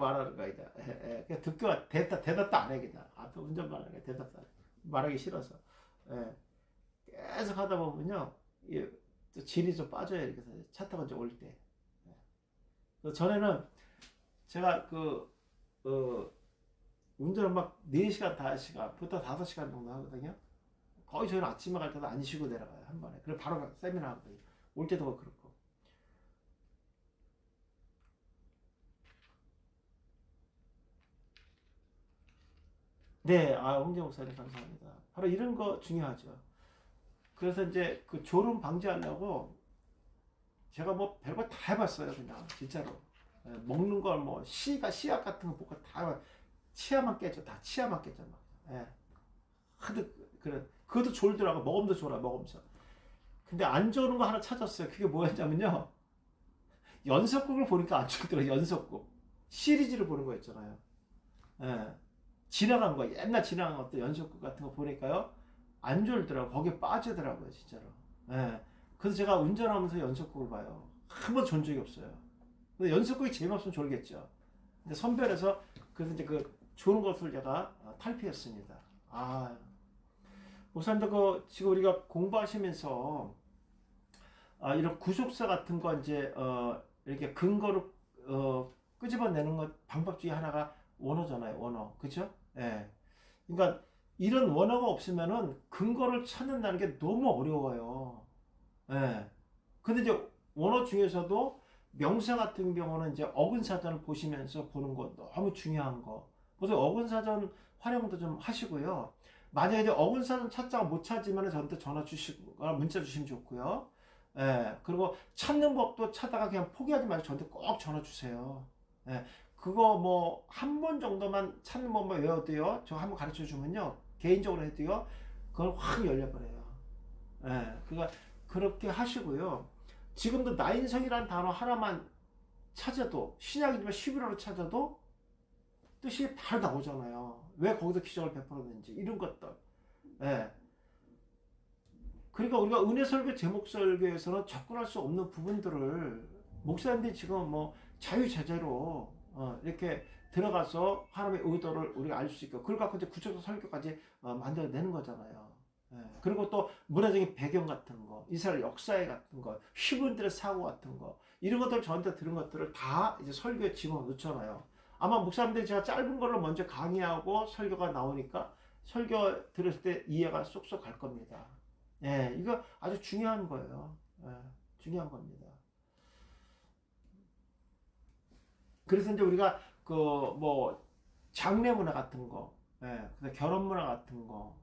말하는 거야, 이제. 그냥 듣고 대답도 안 해, 그냥. 앞에 운전만 하는 거야, 대답도 안 해. 말하기 싫어서. 예. 계속 하다 보면요, 또 질이 좀 빠져요, 이렇게 해서 차 타고 이제 올 때. 그 전에는 제가 운전을 막 4시간, 5시간, 보통 5시간 정도 하거든요. 거의 저희는 아침에 갈 때도 안 쉬고 내려가요, 한 번에. 그리고 바로 세미나 하거든요. 올 때도 그렇고. 네, 홍재 목사님 감사합니다. 바로 이런 거 중요하죠. 그래서 이제 그 졸음 방지하려고 제가 뭐 별거 다 해봤어요, 그냥 진짜로. 먹는 걸 뭐 씨앗 같은 거 볶아 다 치아만 깨져, 다 치아만 깨져 막. 예. 하도 그래, 그것도 졸더라고. 먹으면서 졸아, 먹으면서. 근데 안 좋은 거 하나 찾았어요. 그게 뭐였냐면요, 연속극을 보니까 안 졸더라고. 연속극 시리즈를 보는 거 있잖아요. 예. 지나간 거, 옛날 지나간 것도 연속극 같은 거 보니까요, 안 졸더라고. 거기에 빠지더라고요, 진짜로. 예. 그래서 제가 운전하면서 연속극을 봐요. 한 번 존 적이 없어요. 근데 연속극이 재미없으면 졸겠죠. 근데 선별해서, 그래서 이제 그 좋은 것을 제가 탈피했습니다. 목사님도 지금 우리가 공부하시면서, 이런 구속사 같은 거 이제, 이렇게 근거를, 끄집어내는 것, 방법 중에 하나가 원어잖아요, 원어. 그죠? 예. 그러니까, 이런 원어가 없으면은 근거를 찾는다는 게 너무 어려워요. 예. 근데 이제 원어 중에서도 명사 같은 경우는 이제 어근사전을 보시면서 보는 거 너무 중요한 거. 그래서 어근사전 활용도 좀 하시고요. 만약에 이제 어근사전 찾다가 못 찾으면 저한테 전화 주시거나 문자 주시면 좋고요. 예. 그리고 찾는 법도 찾다가 그냥 포기하지 말고 저한테 꼭 전화 주세요. 예. 그거 뭐 한 번 정도만 찾는 법만 외워도요. 저 한번 가르쳐 주면요. 개인적으로 해도요. 그걸 확 열려버려요. 예. 그러니까 그렇게 하시고요. 지금도 나인성이라는 단어 하나만 찾아도, 신약이지만 11호로 찾아도 뜻이 바로 나오잖아요. 왜 거기서 기적을 베풀었는지, 이런 것들. 예. 그러니까 우리가 은혜 설교, 제목 설교에서는 접근할 수 없는 부분들을 목사님들이 지금 뭐 자유자재로 이렇게 들어가서 하나님의 의도를 우리가 알 수 있고, 그걸 갖고 이제 구체적 설교까지 만들어내는 거잖아요. 예. 그리고 또 문화적인 배경 같은 거, 이스라엘 역사에 같은 거, 히브리들의 사고 같은 거, 이런 것들 저한테 들은 것들을 다 이제 설교에 집어넣잖아요. 아마 목사님들이 제가 짧은 걸로 먼저 강의하고 설교가 나오니까 설교 들었을 때 이해가 쏙쏙 갈 겁니다. 예, 이거 아주 중요한 거예요. 예, 중요한 겁니다. 그래서 이제 우리가 뭐 장례 문화 같은 거, 예, 결혼 문화 같은 거,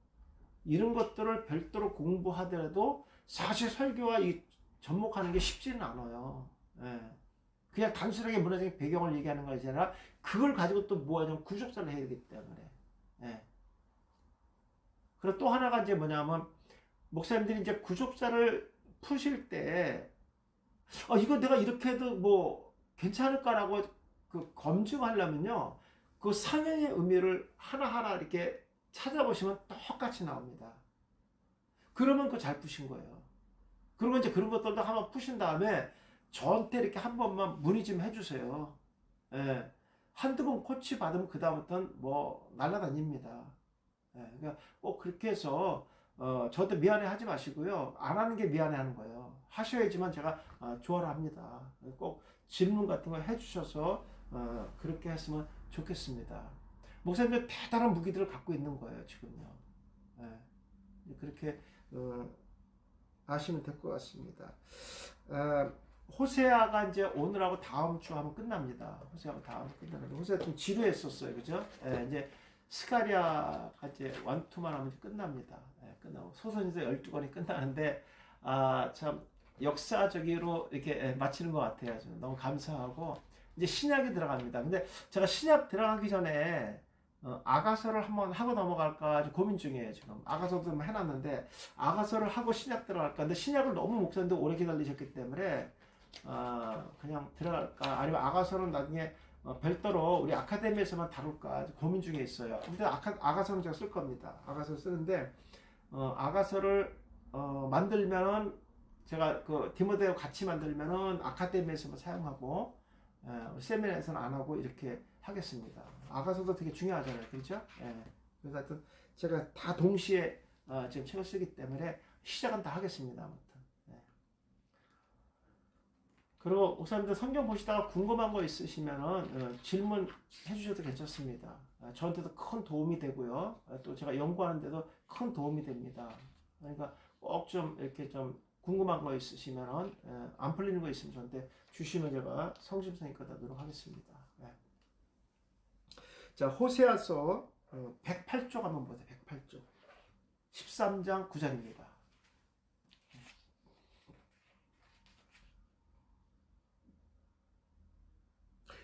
이런 것들을 별도로 공부하더라도 사실 설교와 접목하는 게 쉽지는 않아요. 예. 그냥 단순하게 문화적인 배경을 얘기하는 것이 아니라 그걸 가지고 또 뭐하냐면 구속사를 해야 되기 때문에. 예. 그리고 또 하나가 이제 뭐냐면, 목사님들이 이제 구속사를 푸실 때, 이거 내가 이렇게 해도 뭐 괜찮을까라고 그 검증하려면요, 그 상형의 의미를 하나하나 이렇게 찾아보시면 똑같이 나옵니다. 그러면 그 잘 푸신 거예요. 그리고 이제 그런 것들도 한번 푸신 다음에 저한테 이렇게 한 번만 문의 좀 해주세요. 예. 한두 번 코치 받으면 그다음부터는 뭐 날라다닙니다. 예. 그러니까 꼭 그렇게 해서 저한테 미안해 하지 마시고요. 안 하는 게 미안해 하는 거예요. 하셔야지만 제가 좋아를 합니다. 꼭 질문 같은 거 해주셔서 그렇게 했으면 좋겠습니다. 목사님들 대단한 무기들을 갖고 있는 거예요, 지금요. 예. 그렇게 아시면 될 것 같습니다. 호세아가 이제 오늘하고 다음 주 하면 끝납니다. 호세아가 다음 주 끝나는데, 호세아 좀 지루했었어요, 그죠? 예, 이제 스가랴가 이제 완투만 하면 끝납니다. 예, 끝나고 소선에서 12권이 끝나는데, 참 역사적으로 이렇게 마치는 것 같아요. 너무 감사하고 이제 신약이 들어갑니다. 근데 제가 신약 들어가기 전에 아가서를 한번 하고 넘어갈까 고민 중이에요, 지금. 아가서도 좀 해놨는데, 아가서를 하고 신약 들어갈까. 근데 신약을 너무 목사님들 오래 기다리셨기 때문에, 그냥 들어갈까. 아니면 아가서는 나중에 별도로 우리 아카데미에서만 다룰까 고민 중에 있어요. 근데 아가서는 제가 쓸 겁니다. 아가서 쓰는데, 아가서를, 만들면은, 제가 디모데와 같이 만들면은 아카데미에서만 사용하고, 세미나에서는 안 하고 이렇게 하겠습니다. 아가서도 되게 중요하잖아요. 그렇죠? 그래서 하여튼 제가 다 동시에 지금 책을 쓰기 때문에 시작은 다 하겠습니다. 아무튼. 그리고 목사님들 성경 보시다가 궁금한 거 있으시면은 질문 해주셔도 괜찮습니다. 저한테도 큰 도움이 되고요. 또 제가 연구하는데도 큰 도움이 됩니다. 그러니까 꼭 좀 이렇게 좀 궁금한 거 있으시면은 안 풀리는 거 있으면 저한테 주시면 제가 성심성의껏 하도록 하겠습니다. 자, 호세아서 108쪽 한번 보세요. 108쪽 13장 9절입니다.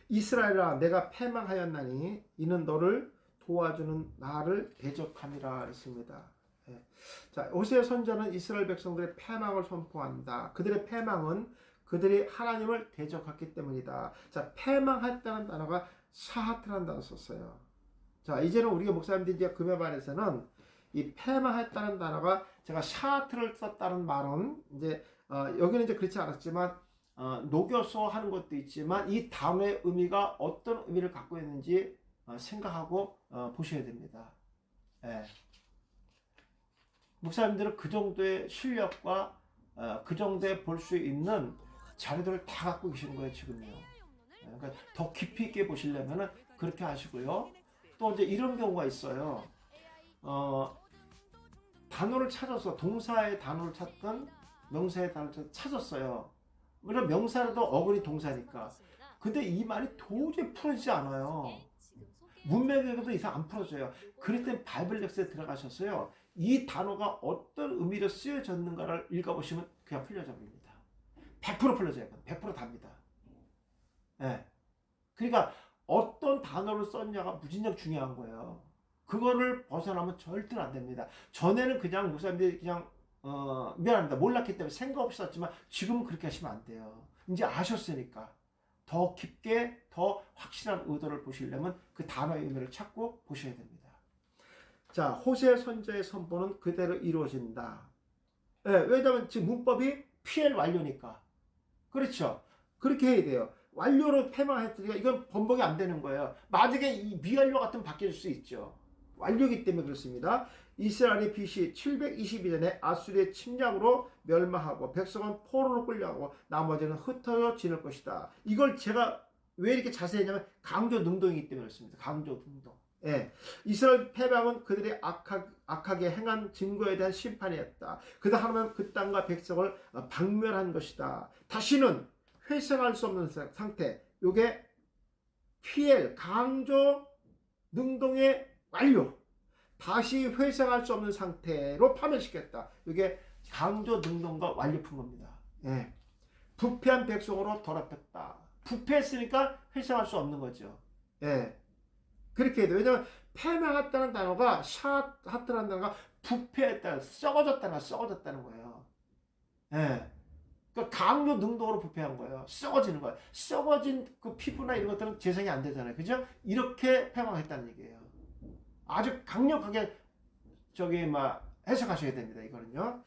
이스라엘아 내가 패망하였나니 이는 너를 도와주는 나를 대적함이라 했습니다. 자, 호세아 선지자는 이스라엘 백성들의 패망을 선포한다. 그들의 패망은 그들이 하나님을 대적했기 때문이다. 자, 패망했다는 단어가 사하트라는 단어 썼어요. 자, 이제는 우리가 목사님들이 이제 금요반에서는 이 패망했다는 단어가 제가 샤하트를 썼다는 말은 이제 여기는 이제 그렇지 않았지만 녹여서 하는 것도 있지만 이 단어의 의미가 어떤 의미를 갖고 있는지 생각하고 보셔야 됩니다. 목사님들은 그 정도의 실력과 그 정도에 볼 수 있는 자료들을 다 갖고 계시는 거예요, 지금요. 그러니까 더 깊이 있게 보시려면 그렇게 하시고요. 또 이제 이런 경우가 있어요. 단어를 찾아서 동사의 단어를 찾든 명사의 단어를 찾았어요. 물론 명사라도 어근이 동사니까. 근데 이 말이 도저히 풀어지지 않아요. 문맥에도 이상 안 풀어져요. 그럴 땐 바이블 렉스에 들어가셨어요. 이 단어가 어떤 의미로 쓰여졌는가를 읽어보시면 그냥 풀려져 버립니다. 100% 풀려져요. 100% 답니다. 그러니까 어떤 단어를 썼냐가 무진장 중요한 거예요. 그거를 벗어나면 절대로 안 됩니다. 전에는 그냥 목사님들이 그냥 미안합니다. 몰랐기 때문에 생각 없이 썼지만 지금은 그렇게 하시면 안 돼요. 이제 아셨으니까 더 깊게 더 확실한 의도를 보시려면 그 단어의 의미를 찾고 보셔야 됩니다. 자, 호세 선지자의 선포는 그대로 이루어진다. 왜냐하면 지금 문법이 PL 완료니까. 그렇죠. 그렇게 해야 돼요. 완료로 패망했으니까 이건 번복이 안 되는 거예요. 만약에 이 미완료 같으면 바뀔 수 있죠. 완료이기 때문에 그렇습니다. 이스라엘이 BC 722년에 아수리의 침략으로 멸망하고 백성은 포로로 끌려가고 나머지는 흩어져 지낼 것이다. 이걸 제가 왜 이렇게 자세히 했냐면 강조 능동이기 때문에 그렇습니다. 강조 능동. 이스라엘 패망은 그들이 악하게 행한 증거에 대한 심판이었다. 그다 하나님은 그 땅과 백성을 박멸한 것이다. 다시는 회생할 수 없는 상태. 요게 PL 강조 능동의 완료. 다시 회생할 수 없는 상태로 파멸시켰다. 이게 강조 능동과 완료품 겁니다. 부패한 백성으로 더럽혔다. 부패했으니까 회생할 수 없는 거죠. 그렇게 해야 돼요. 왜냐하면 패망했다는 단어가 샤하트라는 단어가 부패했다, 썩어졌다는 거예요. 그러니까 강조 능동으로 부패한 거예요. 썩어지는 거예요. 썩어진 그 피부나 이런 것들은 재생이 안 되잖아요. 그죠? 이렇게 패망했다는 얘기예요. 아주 강력하게 해석하셔야 됩니다. 이거는요.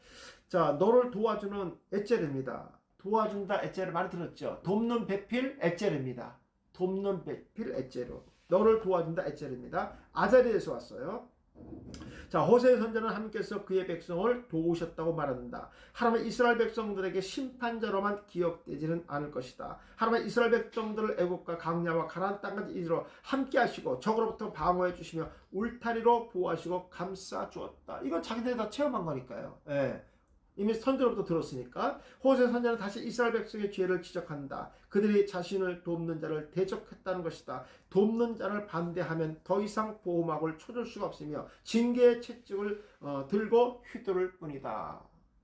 자, 너를 도와주는 에젤입니다. 도와준다 에젤을 많이 들었죠. 돕는 배필 에젤입니다. 돕는 배필 에젤로 너를 도와준다 에젤입니다. 아자리에서 왔어요. 자, 호세 선지자는 하나님께서 그의 백성을 도우셨다고 말한다. 하나님은 이스라엘 백성들에게 심판자로만 기억되지는 않을 것이다. 하나님은 이스라엘 백성들을 애국과 강야와 가나안 땅까지 이르러 함께 하시고 적으로부터 방어해 주시며 울타리로 보호하시고 감싸 주었다. 이건 자기들이 다 체험한 거니까요. 이미 선지로부터 들었으니까. 호세 선지자는 다시 이스라엘 백성의 죄를 지적한다. 그들이 자신을 돕는 자를 대적했다는 것이다. 돕는 자를 반대하면 더 이상 보호막을 쳐줄 수가 없으며 징계의 채찍을 들고 휘두를 뿐이다.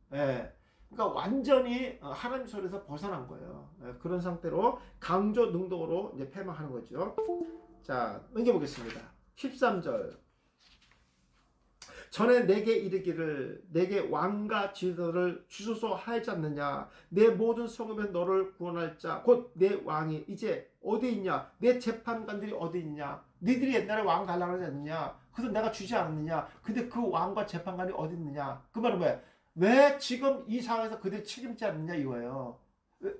그러니까 완전히 하나님 소리에서 벗어난 거예요. 그런 상태로 강조 능동으로 이제 패망하는 거죠. 자, 넘겨보겠습니다. 13절. 전에 내게 이르기를 내게 왕과 지도를 주소서 하지 않느냐. 내 모든 성읍에 너를 구원할 자 곧 내 왕이 이제 어디 있냐. 내 재판관들이 어디 있냐. 니들이 옛날에 왕 달라고 하지 않느냐. 그래서 내가 주지 않았느냐. 근데 그 왕과 재판관이 어디 있느냐. 그 말은 왜 지금 이 상황에서 그들이 책임지 않느냐 이거예요.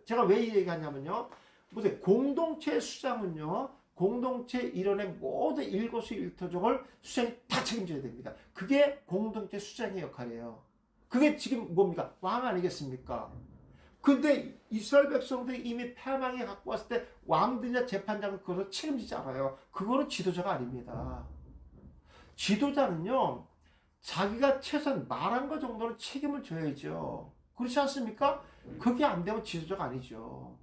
제가 왜 이 얘기하냐면요. 보세요. 공동체 수장은요, 공동체 일원의 모든 일거수일투족을 수장이 다 책임져야 됩니다. 그게 공동체 수장의 역할이에요. 그게 지금 뭡니까? 왕 아니겠습니까? 근데 이스라엘 백성들이 이미 패망에 갖고 왔을 때 왕들이나 재판장은 그걸 책임지지 않아요. 그거는 지도자가 아닙니다. 지도자는요, 자기가 최소한 말한 것 정도는 책임을 져야죠. 그렇지 않습니까? 그게 안 되면 지도자가 아니죠.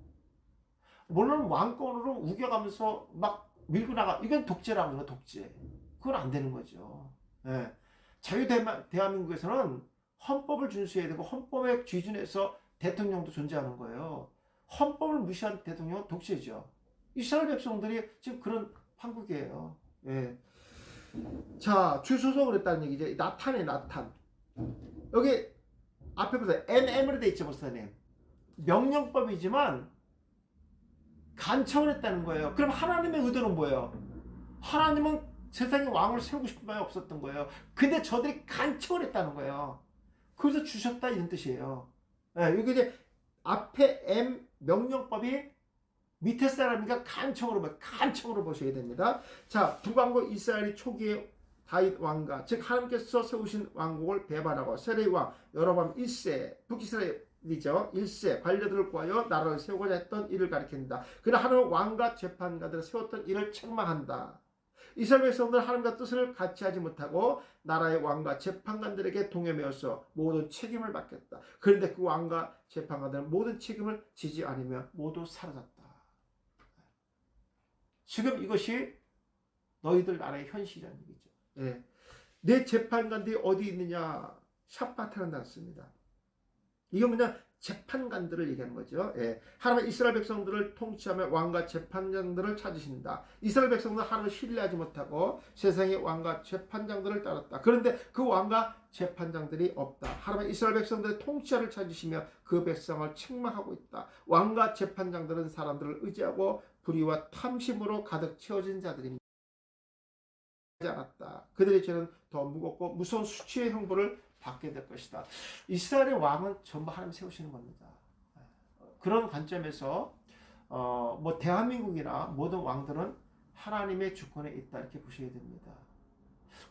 물론 왕권으로 우겨가면서 막 밀고 나가, 이건 독재라고 해요, 독재. 그건 안 되는 거죠. 예. 대한민국에서는 헌법을 준수해야 되고, 헌법의 기준에서 대통령도 존재하는 거예요. 헌법을 무시한 대통령은 독재죠. 이스라엘 백성들이 지금 그런 판국이에요. 예. 자, 주소속을 했다는 얘기죠. 나탄이에요, 나탄. 여기 앞에 보세요. NM으로 돼 있죠, 목사님. 명령법이지만 간청을 했다는 거예요. 그럼 하나님의 의도는 뭐예요? 하나님은 세상에 왕을 세우고 싶은 마음이 없었던 거예요. 근데 저들이 간청을 했다는 거예요. 그래서 주셨다 이런 뜻이에요. 네, 여기 이제 앞에 M 명령법이 밑에 사람이니까 간청으로 보셔야 됩니다. 자, 북왕국 이스라엘이 초기에 다윗 왕가, 즉 하나님께서 세우신 왕국을 배반하고 세례 왕 여로보암 1세 북이스라엘이죠. 1세 관료들을 구하여 나라를 세우고자 했던 일을 가리킨다. 그러나 하나님은 왕과 재판가들을 세웠던 일을 책망한다. 이스라엘 백성들은 하나님과 뜻을 같이 하지 못하고 나라의 왕과 재판관들에게 동요매어서 모든 책임을 맡겼다. 그런데 그 왕과 재판관들은 모든 책임을 지지 않으며 모두 사라졌다. 지금 이것이 너희들 나라의 현실이라는 얘기죠. 예. 내 재판관들이 어디 있느냐? 샷바타는 났습니다. 이건 그냥 재판관들을 얘기하는 거죠. 예. 하나님은 이스라엘 백성들을 통치하며 왕과 재판장들을 찾으신다. 이스라엘 백성들은 하나님을 신뢰하지 못하고 세상의 왕과 재판장들을 따랐다. 그런데 그 왕과 재판장들이 없다. 하나님은 이스라엘 백성들의 통치자를 찾으시며 그 백성을 책망하고 있다. 왕과 재판장들은 사람들을 의지하고 불의와 탐심으로 가득 채워진 자들입니다. 않았다. 그들의 죄는 더 무겁고 무서운 수치의 형벌을 받게 될 것이다. 이스라엘의 왕은 전부 하나님 세우시는 겁니다. 그런 관점에서 뭐 대한민국이나 모든 왕들은 하나님의 주권에 있다 이렇게 보셔야 됩니다.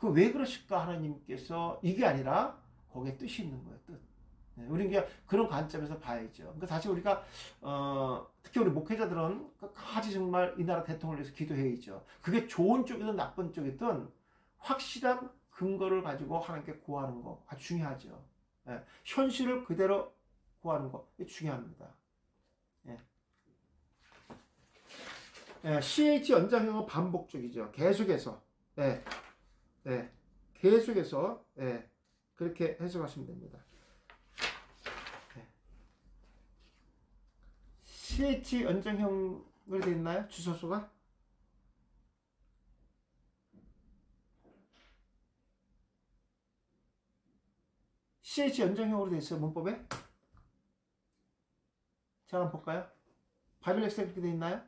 그 왜 그러실까? 하나님께서 이게 아니라 거기에 뜻이 있는 거예요. 뜻. 우리는 그런 관점에서 봐야죠. 그러니까 사실 우리가 특히 우리 목회자들은 끝까지 정말 이 나라 대통령을 위해서 기도해야죠. 그게 좋은 쪽이든 나쁜 쪽이든 확실한 근거를 가지고 하나님께 구하는 거 아주 중요하죠. 예, 현실을 그대로 구하는 거 중요합니다. 예. 예, CH 연장형은 반복적이죠. 계속해서 계속해서 그렇게 해석하시면 됩니다. CH 연장형으로 되어 있나요? 주소수가? CH 연장형으로 되어 있어요, 문법에? 제가 한번 볼까요? 바이블 렉스에 그렇게 되어 있나요?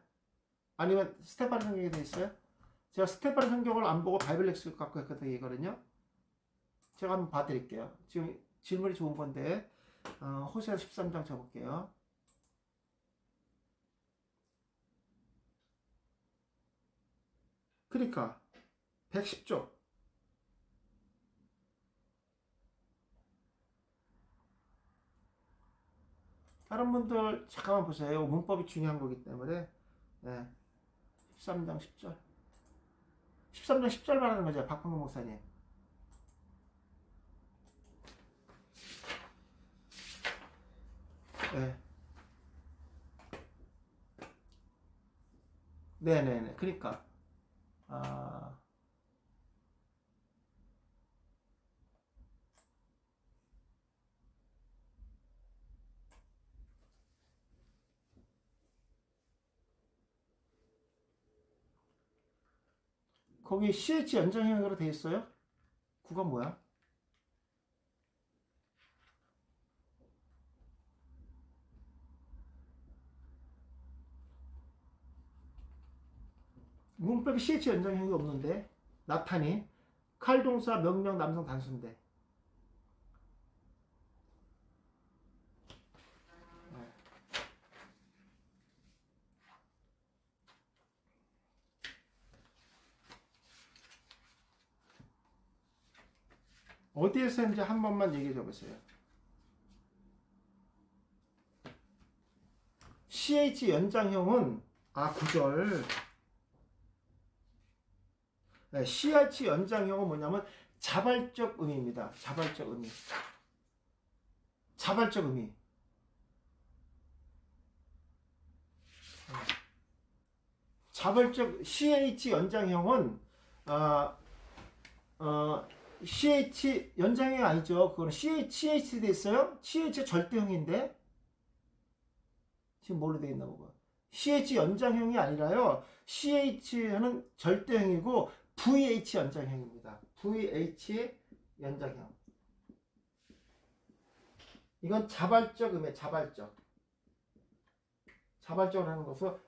아니면 스테파니 성경에 되어 있어요? 제가 스테파니 성경을 안 보고 바이블 렉스를 갖고 했거든요. 제가 한번 봐드릴게요. 지금 질문이 좋은 건데, 호세아 13장 쳐볼게요. 그러니까 110조. 다른 분들 잠깐만 보세요. 문법이 중요한 거기 때문에 13장 10절 13장 10절 말하는 거죠. 박광근 목사님. 네네네. 그러니까 거기 CH 연장형으로 돼 있어요? 그건 뭐야? 문법에 CH 연장형이 없는데 나타니 칼동사 명령 남성 단수인데 어디에서 이제 한 번만 얘기해 줘 보세요. CH 연장형은 9절. 네, CH 연장형은 뭐냐면 자발적 의미입니다. 자발적 의미. 자발적 의미. 자발적 CH 연장형은 CH 연장형이 아니죠. 그거는 CH 돼 있어요. CH 절대형인데 지금 뭘로 되어 있나 보고. CH 연장형이 아니라요. CH는 절대형이고 VH 연장형입니다. VH 연장형. 이건 자발적 의미, 자발적. 자발적으로 하는 것으로.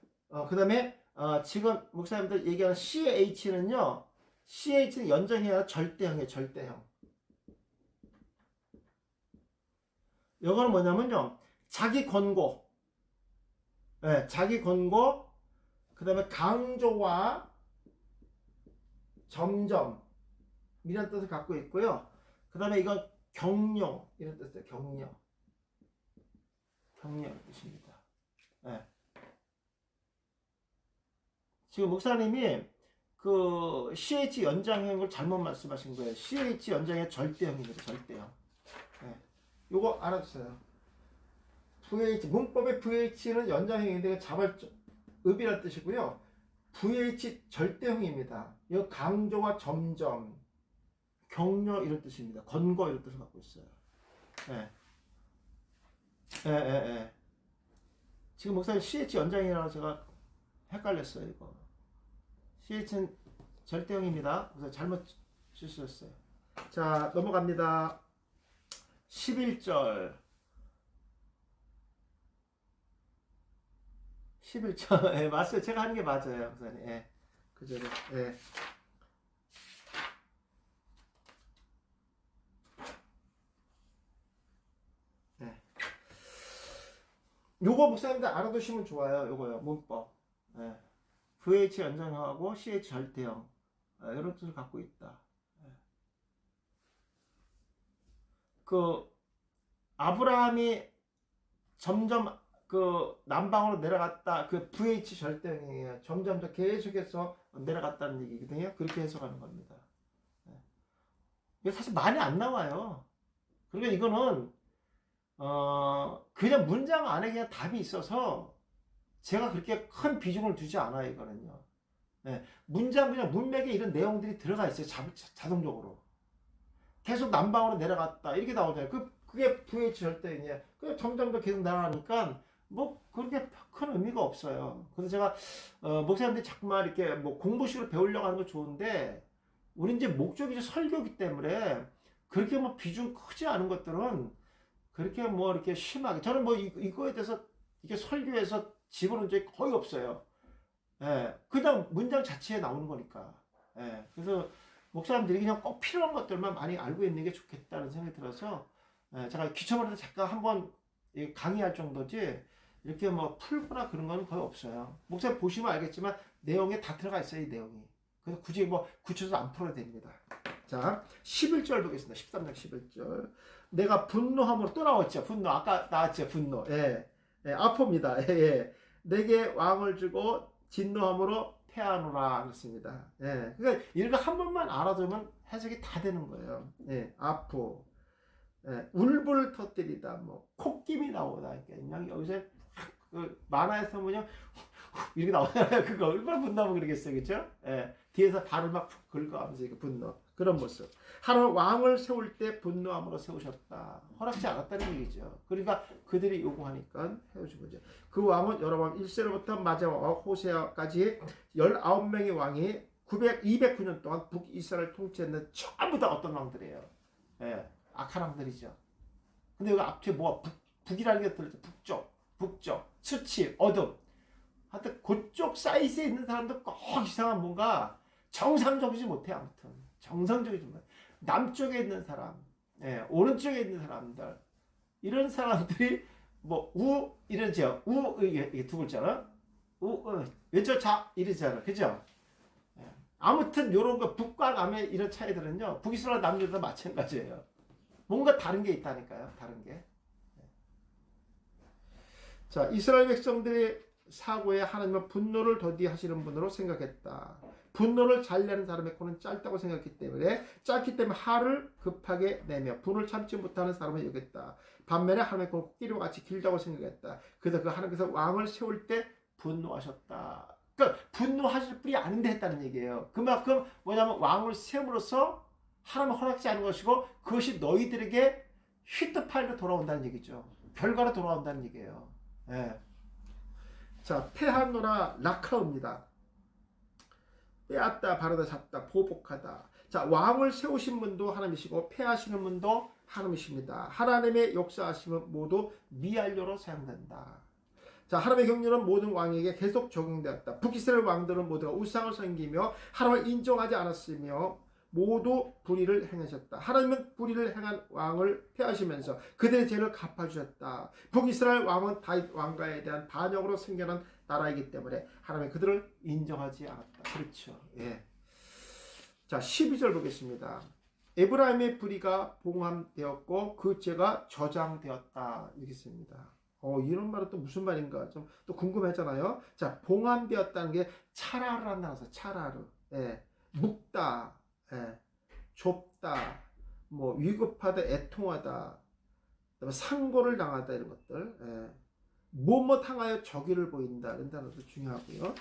그 다음에 지금 목사님들 얘기하는 CH는요. CH는 연장형이 아니라 절대형이에요. 절대형. 이거는 뭐냐면요. 자기 권고. 네, 자기 권고. 그 다음에 강조와 점점 이런 뜻을 갖고 있고요. 그 다음에 이건 격려 이런 뜻이에요. 격려. 격려 뜻입니다. 네. 지금 목사님이 그 CH 연장형을 잘못 말씀하신 거예요. CH 연장의 절대형입니다. 절대형. 네. 요거 알아두세요. VH 문법의 VH는 연장형인데 자발적 읍이라는 뜻이고요. VH 절대형입니다. 이거 강조와 점점, 격려 이런 뜻입니다. 권고 이런 뜻을 갖고 있어요. 예. 지금 목사님 CH 연장이라고 제가 헷갈렸어요. 이거. CH는 절대형입니다. 그래서 잘못 실수했어요. 자, 넘어갑니다. 11절. 11절. 예, 맞아요. 제가 하는 게 맞아요. 목사님. 예. 그죠. 예. 예. 요거 목사님들 알아두시면 좋아요. 요거요. 문법. 예. VH 연장형하고 CH 절대형. 이런 뜻을 갖고 있다. 예. 그 아브라함이 점점 그 남방으로 내려갔다. 그 VH 절대형이에요. 점점 더 계속해서 내려갔다는 얘기거든요. 그렇게 해석하는 겁니다. 이게 사실 많이 안 나와요. 그러니까 이거는 그냥 문장 안에 그냥 답이 있어서 제가 그렇게 큰 비중을 두지 않아요. 이거는요. 문장 그냥 문맥에 이런 내용들이 들어가 있어요. 자동적으로. 계속 남방으로 내려갔다. 이렇게 나오잖아요. 그게 VH 절대형이에요. 그 점점 더 계속 나가니까 뭐 그렇게 큰 의미가 없어요. 그래서 제가 목사님들이 자꾸만 이렇게 뭐 공부식으로 배우려고 하는 거 좋은데 우리 이제 목적이 설교기 때문에 그렇게 뭐 비중 크지 않은 것들은 그렇게 뭐 이렇게 심하게 저는 뭐 이거에 대해서 이게 설교에서 집어넣은 적이 거의 없어요. 예, 그냥 문장 자체에 나오는 거니까. 예, 그래서 목사님들이 그냥 꼭 필요한 것들만 많이 알고 있는 게 좋겠다는 생각이 들어서 제가 귀찮아서 잠깐 한번 강의할 정도지 이렇게 뭐 풀거나 그런 건 거의 없어요. 목사님 보시면 알겠지만 내용에 다 들어가 있어요. 이 내용이. 그래서 굳이 뭐 굳혀서 안 풀어도 됩니다. 자, 11절 보겠습니다. 13장 11절. 내가 분노함으로 또 나왔죠. 분노. 아까 나왔죠. 분노. 예. 아포입니다. 예. 내게 왕을 주고 진노함으로 패하노라 그랬습니다. 예. 그러니까 이거 한 번만 알아두면 해석이 다 되는 거예요. 예. 아포. 예. 울불 터뜨리다. 뭐 콧김이 나오다. 그냥 여기서 그 만화에서 뭐냐 이렇게 나오잖아요. 그거 얼마나 분노하면 그러겠어요. 그렇죠? 예. 뒤에서 발을 막 긁어가면서 이렇게 분노. 그런 모습. 하나님 왕을 세울 때 분노함으로 세우셨다. 허락지 않았다는 얘기죠. 그러니까 그들이 요구하니까 해오신 거죠. 그 왕은 여로보암 1세로부터 마지막 호세아까지 19명의 왕이 209년 동안 북이스라엘을 통치했는 전부 다 어떤 왕들이에요. 예, 악한 왕들이죠. 근데 여기 앞에 뭐가 북이라는 게 들렸죠. 북쪽, 수치, 어둠. 하여튼 그쪽 사이즈에 있는 사람도 꼭 이상한 뭔가 정상적이지 못해. 아무튼 정상적이지 못해. 남쪽에 있는 사람, 오른쪽에 있는 사람들, 이런 사람들이 뭐 이러죠. 이게 두 글자나 왼쪽 자 이러잖아. 그죠? 아무튼 요런 거 북과 남의 이런 차이들은요. 북이스라엘 남녀도 마찬가지예요. 뭔가 다른 게 있다니까요. 다른 게. 자, 이스라엘 백성들의 사고에 하나님은 분노를 더디하시는 분으로 생각했다. 분노를 잘 내는 사람의 코는 짧다고 생각했기 때문에 짧기 때문에 화를 급하게 내며 분을 참지 못하는 사람을 여겼다. 반면에 하나님의 코는 코끼리와 같이 길다고 생각했다. 그래서 그 하나님께서 왕을 세울 때 분노하셨다. 그러니까 분노하실 분이 아닌데 했다는 얘기예요. 그만큼 뭐냐면 왕을 세움으로써 하나님은 허락지 않은 것이고 그것이 너희들에게 히트파일로 돌아온다는 얘기죠. 결과로 돌아온다는 얘기예요. 예. 자, 패하노라 라카우입니다. 빼앗다, 바르다, 잡다, 보복하다. 자, 왕을 세우신 분도 하나님이시고 패하시는 분도 하나님이십니다. 하나님의 역사하심은 모두 미알료로 사용된다. 자, 하나님의 경륜은 모든 왕에게 계속 적용되었다. 북이스라엘 왕들은 모두가 우상을 섬기며 하나님을 인정하지 않았으며 모두 불의를 행하셨다. 하나님은 불의를 행한 왕을 패하시면서 그들의 죄를 갚아주셨다. 북이스라엘 왕은 다윗 왕가에 대한 반역으로 생겨난 나라이기 때문에 하나님은 그들을 인정하지 않았다. 그렇죠. 예. 자, 12절 보겠습니다. 에브라임의 불의가 봉함되었고 그 죄가 저장되었다. 이렇게 씁니다. 이런 말은 또 무슨 말인가 좀 또 궁금하잖아요. 자, 봉함되었다는 게 차라르라는 단어에서 차라르. 예. 묵다. 예. 좁다. 뭐 위급하다, 애통하다. 그다음에 상고를 당하다 이런 것들. 예. 뭐뭐 향하여 적의를 보인다. 이런 단어도 중요하고요.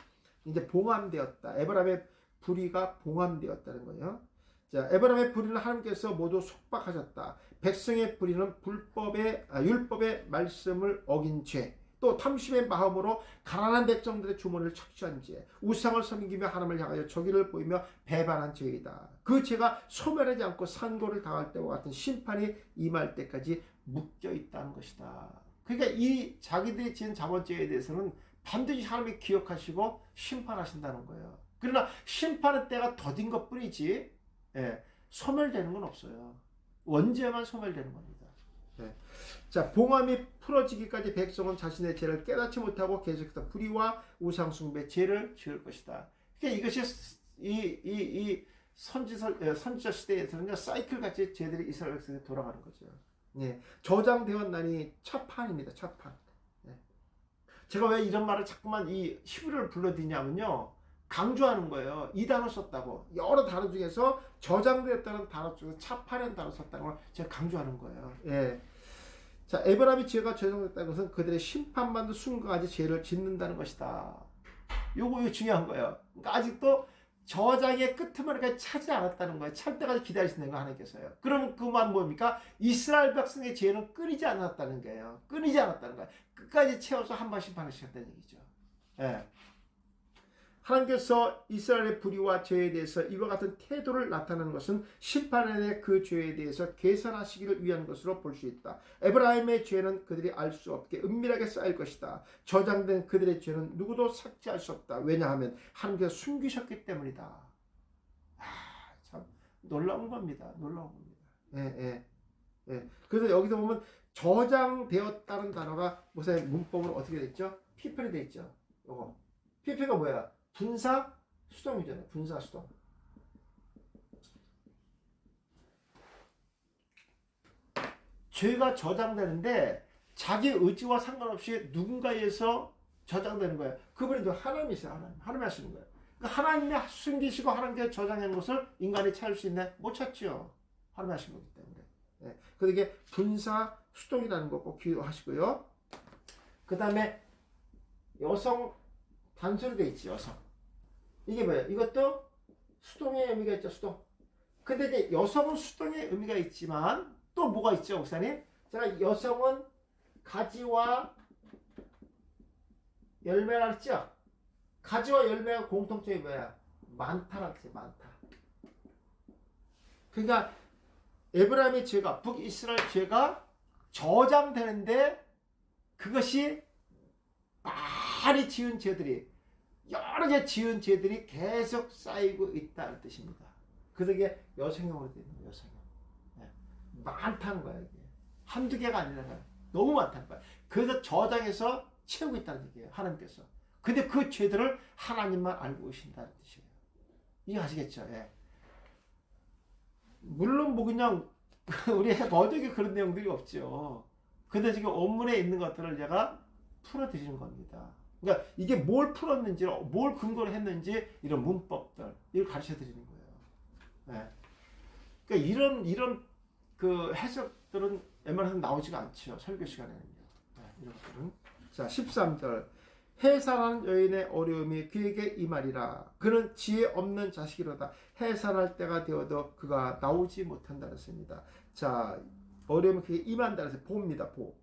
이제 봉함되었다. 에브라임의 불의가 봉함되었다는 거예요. 자, 에브라임의 불의는 하나님께서 모두 속박하셨다. 백성의 불의는 율법의 말씀을 어긴 죄, 또 탐심의 마음으로 가난한 백성들의 주머니를 착취한 죄, 우상을 섬기며 하나님을 향하여 적의를 보이며 배반한 죄이다. 그 죄가 소멸하지 않고 산고를 당할 때와 같은 심판이 임할 때까지 묶여 있다는 것이다. 그러니까 이 자기들이 지은 자본죄에 대해서는 반드시 하나님이 기억하시고 심판하신다는 거예요. 그러나 심판의 때가 더딘 것뿐이지 소멸되는 건 없어요. 원죄만 소멸되는 겁니다. 자, 봉함이 풀어지기까지 백성은 자신의 죄를 깨닫지 못하고 계속해서 불의와 우상숭배 죄를 지을 것이다. 그러니까 이것이 이 선지자 시대에서는요 사이클 같이 죄들이 이스라엘 백성에 돌아가는 거죠. 저장되었나니 차판입니다. 차판. 제가 왜 이런 말을 자꾸만 이 히브리어를 불러드리냐면요. 강조하는 거예요. 이 단어 썼다고. 여러 단어 중에서 저장되었다는 단어 중에서 차판이라는 단어 썼다는 걸 제가 강조하는 거예요. 예. 자, 에브라임의 죄가 저장됐다는 것은 그들의 심판받는 순간까지 죄를 짓는다는 것이다. 요거 중요한 거예요. 그러니까 아직도 저장의 끄트머리까지 차지 않았다는 거예요. 찰 때까지 기다리신다는 거 하나님께서요. 그러면 그만 뭡니까? 이스라엘 백성의 죄는 끊이지 않았다는 거예요. 끊이지 않았다는 거예요. 끝까지 채워서 한 번 심판하셨다는 얘기죠. 예. 하나님께서 이스라엘의 불의와 죄에 대해서 이와 같은 태도를 나타내는 것은 심판의 그 죄에 대해서 계산하시기를 위한 것으로 볼 수 있다. 에브라임의 죄는 그들이 알 수 없게 은밀하게 쌓일 것이다. 저장된 그들의 죄는 누구도 삭제할 수 없다. 왜냐하면 하나님께서 숨기셨기 때문이다. 참 놀라운 겁니다. 놀라운 겁니다. 그래서 여기서 보면 저장되었다는 단어가 무슨 문법으로 어떻게 됐죠? PP로 돼 있죠. 요거 PP가 뭐야? 분사 수동이잖아요. 분사 수동. 죄가 저장되는데 자기 의지와 상관없이 누군가에서 저장되는 거예요. 그분이 하나님이세요. 하나님 하시는 거예요. 그러니까 하나님이 숨기시고 하나님께 저장한 것을 인간이 찾을 수 있나? 못 찾죠. 하나님 하신 거기 때문에. 그래서 이게 분사 수동이라는 거 꼭 기억하시고요. 그 다음에 여성 단수로 되어 있지. 여성. 이게 뭐예요? 이것도 수동의 의미가 있죠. 수동. 근데 이제 여성은 수동의 의미가 있지만 또 뭐가 있죠, 목사님? 제가 여성은 가지와 열매라 했죠? 가지와 열매가 공통점이 뭐야? 많다라고 했어요. 많다. 그러니까 에브라임의 죄가, 북이스라엘 죄가 저장되는데 그것이 많이 지은 죄들이 여러 개 지은 죄들이 계속 쌓이고 있다는 뜻입니다. 그래서 이게 여성형으로 되는 거예요. 여성형. 많다는 거예요. 이게. 한두 개가 아니라 너무 많다는 거예요. 그래서 저장해서 채우고 있다는 얘기예요. 하나님께서. 근데 그 죄들을 하나님만 알고 계신다는 뜻이에요. 이해하시겠죠? 예. 물론 뭐 그냥 우리 번역에 그런 내용들이 없죠. 근데 지금 원문에 있는 것들을 제가 풀어드리는 겁니다. 그러니까 이게 뭘 풀었는지, 뭘 근거로 했는지 이런 문법들 이걸 가르쳐 드리는 거예요. 네. 그러니까 이런 그 해석들은 웬만해서 나오지가 않죠. 설교 시간에는요. 네, 이런 것들은. 자, 13절. 해산하는 여인의 어려움이 그에게 임하리라. 그는 지혜 없는 자식이로다. 해산할 때가 되어도 그가 나오지 못한다 그랬습니다. 자, 어려움이 그에게 임한다 그래서 보입니다. 보.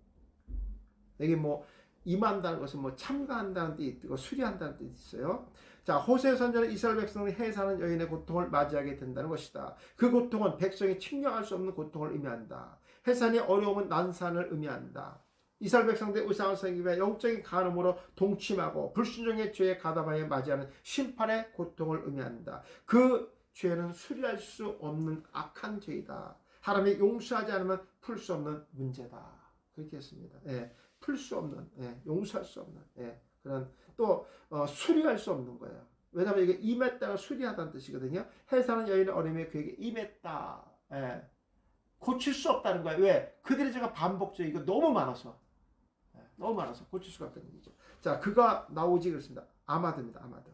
여기 뭐 임한다는 것은 뭐 참가한다는 뜻이 있고 수리한다는 뜻이 있어요. 자, 호세 선지자는 이스라엘 백성이 해산하는 여인의 고통을 맞이하게 된다는 것이다. 그 고통은 백성이 측량할 수 없는 고통을 의미한다. 해산의 어려움은 난산을 의미한다. 이스라엘 백성들의 우상을 섬기며 영적인 간음으로 동침하고 불순종의 죄에 가담하여 맞이하는 심판의 고통을 의미한다. 그 죄는 수리할 수 없는 악한 죄이다. 하나님이 용서하지 않으면 풀 수 없는 문제다. 그렇게 했습니다. 예, 풀 수 없는, 예, 용서할 수 없는, 예, 그런 또 수리할 수 없는 거예요. 왜냐하면 이게 임했다가 수리하다는 뜻이거든요. 해산하는 여인의 어려움이 그에게 임했다. 예, 고칠 수 없다는 거예요. 왜? 그들의 죄가 반복적이고 너무 많아서. 너무 많아서 고칠 수가 없다는 얘기죠. 자, 그가 나오지 그렇습니다. 아마드입니다. 아마드.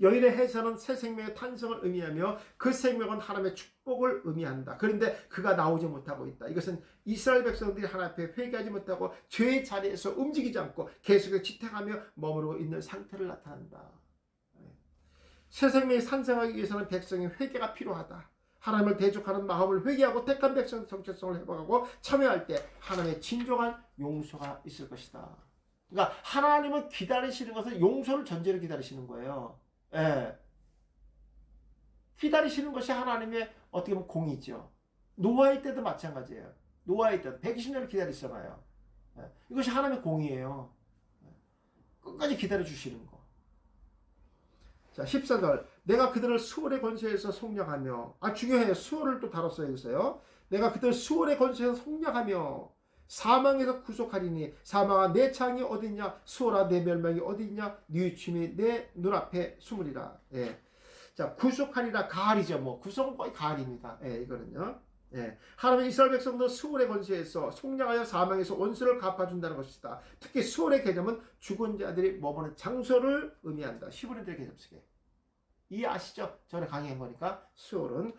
여인의 해산은 새 생명의 탄생을 의미하며 그 생명은 하나님의 축복을 의미한다. 그런데 그가 나오지 못하고 있다. 이것은 이스라엘 백성들이 하나님 앞에 회개하지 못하고 죄의 자리에서 움직이지 않고 계속 지탱하며 머무르고 있는 상태를 나타낸다. 새 생명이 탄생하기 위해서는 백성의 회개가 필요하다. 하나님을 대적하는 마음을 회개하고 택한 백성의 정체성을 회복하고 참여할 때 하나님의 진정한 용서가 있을 것이다. 그러니까 하나님은 기다리시는 것은 용서를 전제로 기다리시는 거예요. 예. 기다리시는 것이 하나님의 어떻게 보면 공이죠. 노아의 때도 마찬가지예요. 노아의 때 120년을 기다리잖아요. 예. 이것이 하나님의 공이에요. 끝까지 기다려 주시는 거. 자, 14절. 내가 그들을 수월의 권세에서 속량하며, 중요해요. 수월을 또 다뤘어요. 여기서요. 내가 그들을 수월의 권세에서 속량하며 사망에서 구속하리니 사망아 내 창이 어디 있냐, 수월아 내 멸망이 어디 있냐, 네 유침이 내 눈앞에 숨으리라. 예. 자, 구속하리라. 가을이죠. 뭐 구속은 거의 가을입니다. 예, 이거는요. 예. 하나님의 이스라엘 백성도 수월의 권세에서 속량하여 사망에서 원수를 갚아준다는 것이다. 특히 수월의 개념은 죽은 자들이 머무는 장소를 의미한다. 히브리들의 개념 속에. 이해아시죠? 전에 강의해보니까 수월은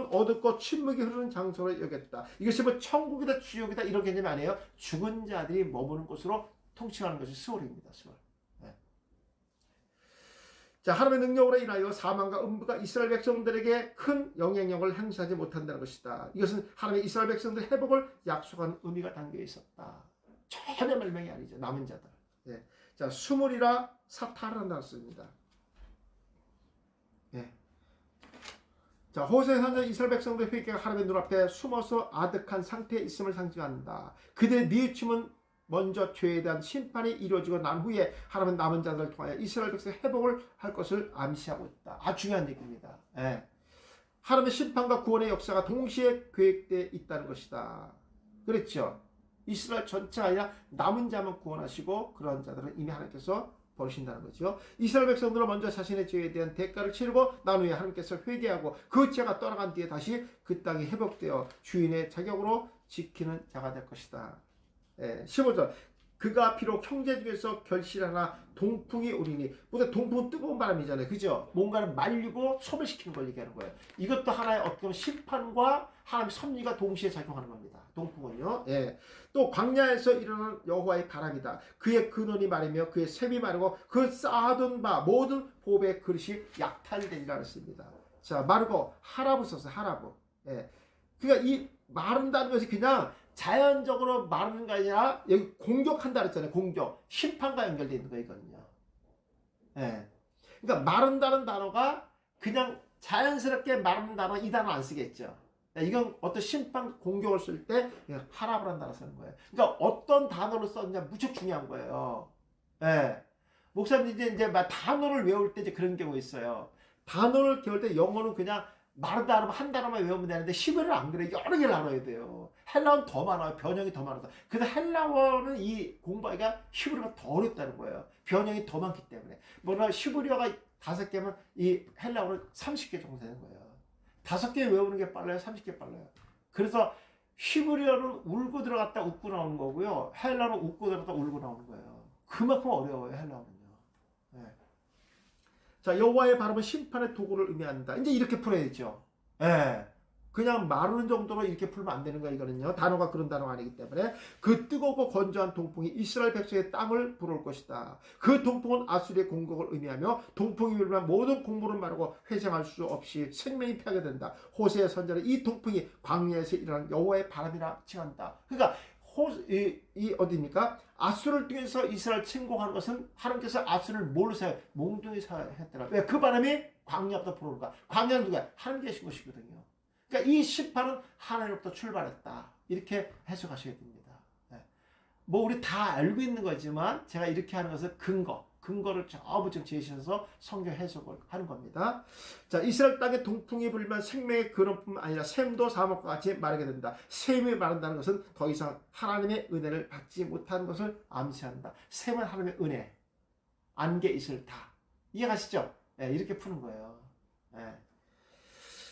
어둡고 침묵이 흐르는 장소로 여겼다. 이것이 뭐 천국이다 지옥이다 이런 개념이 아니에요. 죽은 자들이 머무는 곳으로 통칭하는 것이 수월입니다. 수월. 네. 자, 하나님의 능력으로 인하여 사망과 음부가 이스라엘 백성들에게 큰 영향력을 행사하지 못한다는 것이다. 이것은 하나님의 이스라엘 백성들의 회복을 약속한 의미가 담겨 있었다. 전혀 멸망이 아니죠. 남은 자들. 네. 자, 수물이라 사탈한다는 뜻입니다. 예. 자, 호세의 선지자 이스라엘 백성들의 회개가 하나님의 눈앞에 숨어서 아득한 상태에 있음을 상징한다. 그들의 뉘우침은 먼저 죄에 대한 심판이 이루어지고 난 후에 하나님은 남은 자들을 통하여 이스라엘 백성의 회복을 할 것을 암시하고 있다. 아주 중요한 얘기입니다. 예. 하나님의 심판과 구원의 역사가 동시에 계획되어 있다는 것이다. 그렇죠. 이스라엘 전체가 아니라 남은 자만 구원하시고 그런 자들은 이미 하나님께서 버리신다는 거죠. 이스라엘 백성들은 먼저 자신의 죄에 대한 대가를 치르고 난 후에 하나님께서 회개하고 그 죄가 떠나간 뒤에 다시 그 땅이 회복되어 주인의 자격으로 지키는 자가 될 것이다. 15절. 그가 비록 형제 중에서 결실하나 동풍이 오리니. 보통 동풍은 뜨거운 바람이잖아요. 그죠? 뭔가를 말리고 소멸시키는 걸 얘기하는 거예요. 이것도 하나의 어떤 심판과 하나님의 섭리가 동시에 작용하는 겁니다. 동풍은요. 예. 또 광야에서 일어나는 여호와의 바람이다. 그의 근원이 마르며 그의 샘이 마르고 그 쌓아둔 바 모든 보배의 그릇이 약탈되리라 했습니다. 자, 마르고 하라부 썼어요. 하라부. 예. 그러니까 이 마른다는 것이 그냥 자연적으로 마르는 게 아니라 여기 공격한다 그랬잖아요. 공격. 심판과 연결되어 있는 거예요. 이거는요. 예. 그러니까 마른다는 단어가 그냥 자연스럽게 마르는 단어 이 단어 안 쓰겠죠. 이건 어떤 심판 공격을 쓸 때 하라브라는 단어 쓰는 거예요. 그러니까 어떤 단어를 썼느냐 무척 중요한 거예요. 예. 목사님들이 이제 막 단어를 외울 때 이제 그런 경우 있어요. 단어를 배울 때 영어는 그냥 마르다 하면 한 단어만 외우면 되는데 히브리어는 안 그래요. 여러 개를 알아야 돼요. 헬라어는 더 많아요. 변형이 더 많아서. 근데 헬라어는 이 공부하기가 히브리어가 더 어렵다는 거예요. 변형이 더 많기 때문에. 뭐나 히브리어가 5개면 이 헬라어는 30개 정도 되는 거예요. 5개 외우는 게 빨라요? 30개 빨라요? 그래서 히브리어는 울고 들어갔다 웃고 나오는 거고요. 헬라어는 웃고 들어갔다 울고 나오는 거예요. 그만큼 어려워요, 헬라어는요. 네. 자, 여호와의 발음은 심판의 도구를 의미한다. 이제 이렇게 풀어야죠. 예. 그냥 마르는 정도로 이렇게 풀면 안 되는 거야, 이거는요. 단어가 그런 단어가 아니기 때문에. 그 뜨겁고 건조한 동풍이 이스라엘 백성의 땅을 불어올 것이다. 그 동풍은 아수리의 공격을 의미하며 동풍이 불면 모든 공물은 마르고 회생할 수 없이 생명이 피하게 된다. 호세의 선자는 이 동풍이 광야에서 일어난 여호와의 바람이라 칭한다. 그러니까 어디입니까? 아수를 통해서 이스라엘 침공하는 것은 하나님께서 아수를 뭘로 사요? 몽둥이 사했더라. 왜? 그 바람이 광야부터 불어올까? 광야는 누구야? 하나님 계신 것이거든요. 그러니까 이 심판은 하나님으로부터 출발했다. 이렇게 해석하셔야 됩니다. 네. 뭐 우리 다 알고 있는 거지만 제가 이렇게 하는 것은 근거를 전부 제시해서 성경 해석을 하는 겁니다. 자, 이스라엘 땅에 동풍이 불면 생명의 근원뿐만 아니라 샘도 사막과 같이 마르게 된다. 샘이 마른다는 것은 더 이상 하나님의 은혜를 받지 못하는 것을 암시한다. 샘은 하나님의 은혜, 안개 이슬 다. 이해가시죠? 네, 이렇게 푸는 거예요. 네.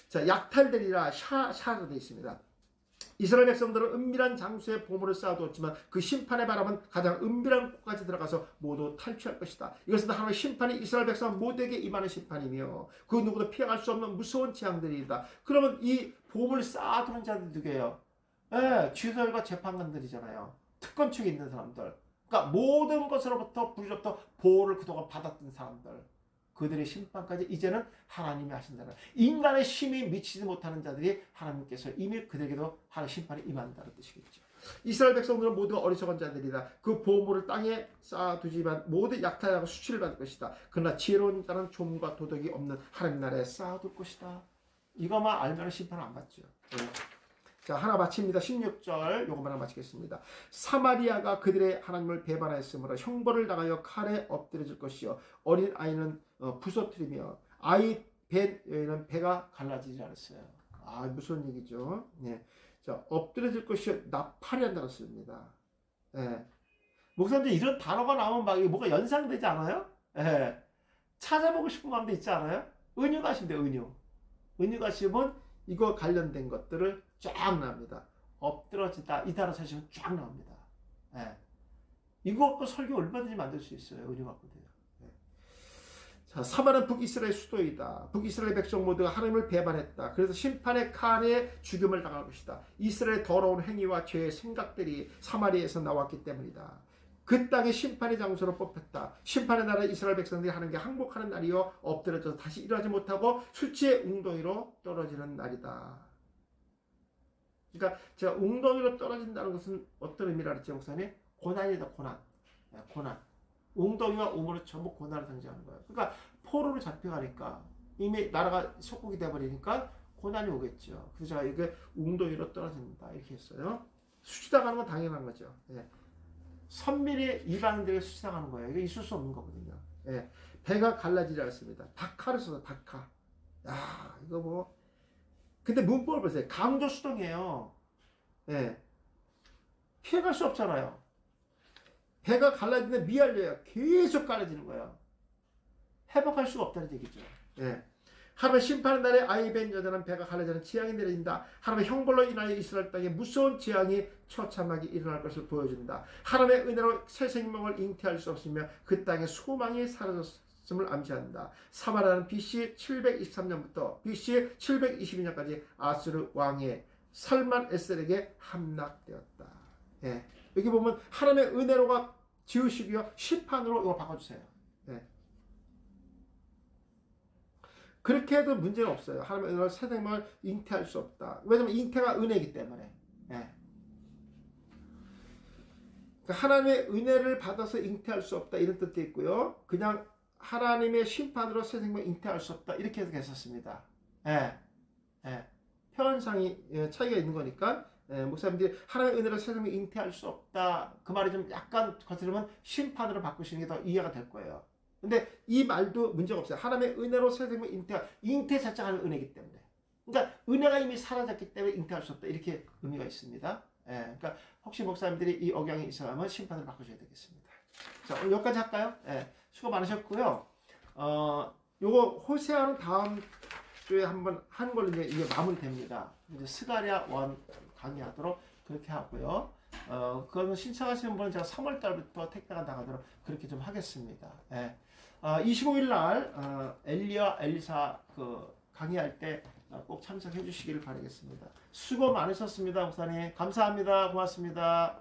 자, 약탈되리라 샤로 되어 있습니다. 이스라엘 백성들은 은밀한 장소에 보물을 쌓아두었지만 그 심판의 바람은 가장 은밀한 곳까지 들어가서 모두 탈취할 것이다. 이것은 하나님의 심판이 이스라엘 백성 모두에게 임하는 심판이며 그 누구도 피해갈 수 없는 무서운 재앙들이다. 그러면 이 보물을 쌓아두는 자들 누구예요? 예, 쥐들과 재판관들이잖아요. 특권 측에 있는 사람들. 그러니까 모든 것으로부터 불로부터 보호를 그동안 받았던 사람들. 그들의 심판까지 이제는 하나님이 하신다는, 인간의 힘이 미치지 못하는 자들이 하나님께서 이미 그들에게도 하나님의 심판이 임한다는 뜻이겠죠. 이스라엘 백성들은 모두 어리석은 자들이다. 그 보물을 땅에 쌓아두지만 모두 약탈하고 수치를 받을 것이다. 그러나 지혜로운 자는 좀과 도덕이 없는 하나님 나라에 쌓아둘 것이다. 이것만 알면 심판을 안 받죠. 네. 자, 하나 마칩니다. 16절 요것만 하나 마치겠습니다. 사마리아가 그들의 하나님을 배반하였으므로 형벌을 당하여 칼에 엎드려질 것이요 어린 아이는 부서뜨리며 아이 배는 배가 갈라지지 않았어요. 아, 무슨 얘기죠? 네. 자, 엎드려질 것이요 나팔이란다고 씁니다. 네. 목사님들 이런 단어가 나오면 막 뭐가 연상되지 않아요? 네. 찾아보고 싶은 마음도 있지 않아요? 은유가시면 돼요, 은유 가시면 이거 관련된 것들을 쫙 나옵니다. 엎드러지다 이 단어 사실은 쫙 나옵니다. 예. 이거 갖고 설교 얼마든지 만들 수 있어요. 은혜 갖고 돼요. 예. 자, 사마는 북이스라엘 수도이다. 북이스라엘 백성 모두가 하나님을 배반했다. 그래서 심판의 칼에 죽임을 당할 것이다. 이스라엘의 더러운 행위와 죄의 생각들이 사마리아에서 나왔기 때문이다. 그 땅의 심판의 장소로 뽑혔다. 심판의 나라 이스라엘 백성들이 하는 게 항복하는 날이요 엎드려져서 다시 일어나지 못하고 수치의 웅덩이로 떨어지는 날이다. 그러니까 제가 웅덩이로 떨어진다는 것은 어떤 의미라 그랬죠, 목사님? 고난이다, 고난. 네, 고난. 웅덩이와 우물은 전부 고난을 상징하는 거예요. 그러니까 포로로 잡혀가니까 이미 나라가 속국이 돼버리니까 고난이 오겠죠. 그래서 제가 이게 웅덩이로 떨어진다 이렇게 했어요. 수치당하는 건 당연한 거죠. 네. 선밀히 이방인들에게 수치당하는 거예요. 이거 있을 수 없는 거거든요. 예. 배가 갈라지지 않습니다. 다카를 써서 다카. 야, 이거 뭐. 근데 문법을 보세요. 강조 수동이에요. 예. 피해갈 수 없잖아요. 배가 갈라지는데 미알려요. 계속 갈라지는 거예요. 회복할 수가 없다는 얘기죠. 예. 하나님의 심판의 날에 아이 벤 여자는 배가 갈라지는 재앙이 내려진다. 하나님의 형벌로 인하여 이스라엘 땅에 무서운 재앙이 처참하게 일어날 것을 보여준다. 하나님의 은혜로 새 생명을 잉태할 수 없으며 그 땅에 소망이 사라졌음을 암시한다. 사마리아는 BC 723년부터 BC 722년까지 아수르 왕의 살만 에셀에게 함락되었다. 예. 여기 보면 하나님의 은혜로가 지으시고요. 심판으로 이거 바꿔주세요. 예. 그렇게 해도 문제는 없어요. 하나님의 은혜로 새 생명을 잉태할 수 없다. 왜냐하면 잉태가 은혜이기 때문에. 예. 그러니까 하나님의 은혜를 받아서 잉태할 수 없다 이런 뜻도 있고요. 그냥 하나님의 심판으로 새 생명을 잉태할 수 없다 이렇게 해석했었습니다. 예. 예. 표현상이 차이가 있는 거니까 목사님들이 하나님의 은혜로 새 생명을 잉태할 수 없다 그 말이 좀 약간 거슬리면 심판으로 바꾸시는 게 더 이해가 될 거예요. 근데 이 말도 문제가 없어요. 하나님의 은혜로 새 생명 잉태 자체가 하나님의 은혜이기 때문에. 그러니까 은혜가 이미 사라졌기 때문에 잉태할 수 없다. 이렇게 의미가 있습니다. 예, 그러니까 혹시 목사님들이 이 억양이 있어야만 심판을 바꾸셔야 되겠습니다. 자, 오늘 여기까지 할까요? 예, 수고 많으셨고요. 요거 호세아는 다음 주에 한번 하는 걸로 이제 마무리됩니다. 이제 스가랴 1 강의하도록 그렇게 하고요. 그거는 신청하시는 분은 제가 3월 달부터 택배가 나가도록 그렇게 좀 하겠습니다. 예. 25일 날 엘리야 엘리사 그 강의할 때 꼭 참석해 주시기를 바라겠습니다. 수고 많으셨습니다, 목사님. 감사합니다. 고맙습니다.